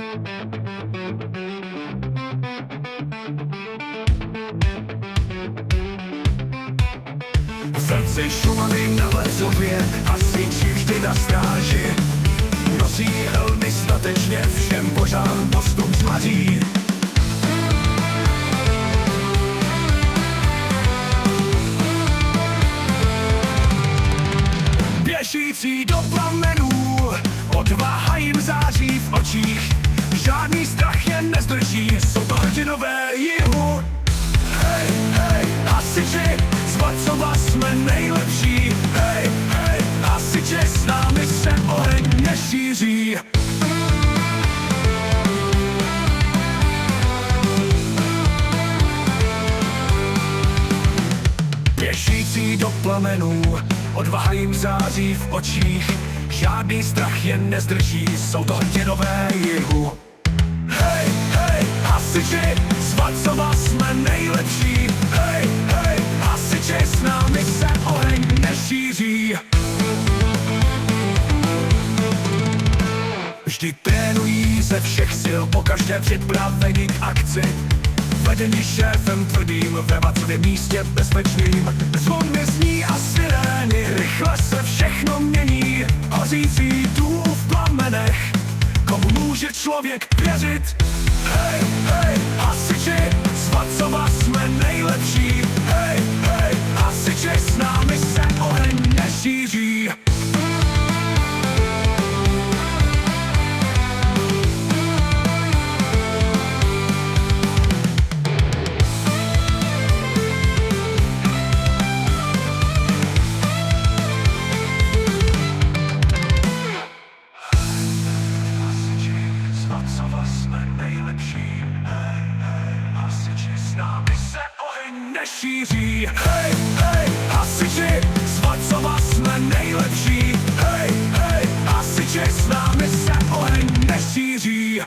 V srdci Šumavy na Lezově hasiči vždy na stráži. Nosí helmy statečně, všem požár postup zmaří. Běžící do plamenů, odvaha jim září v očích. Žádný strach je nezdrží, jsou to hrdinové Jihu. Hej, hej, hasiči, z Vacova jsme nejlepší. Hej, hej, hasiči, s námi se oheň nešíří. Běžící do plamenů, odvaha jim září v očích. Žádný strach je nezdrží, jsou to hrdinové Jihu. Hej, hej, hasiči, z Vacova jsme nejlepší. Hej, hej, hasiči, s námi se oheň nešíří. Vždy trénují ze všech sil, pokaždé připraveni k akci. Vedení šéfem tvrdým, ve Vacově místě bezpečným. Zvony zní a sirény, rychle se všechno mění. Hořící důl v plamenech, komu může člověk věřit? Hej, hej, hasiči, z Vacova jsme nejlepší. Hej, hej, hasiči, s námi se oheň nešíří. Nešíří. Hej, hej, hasiči, z Vacova jsme nejlepší. Hej, hej, hasiči, s námi se oheň nešíří.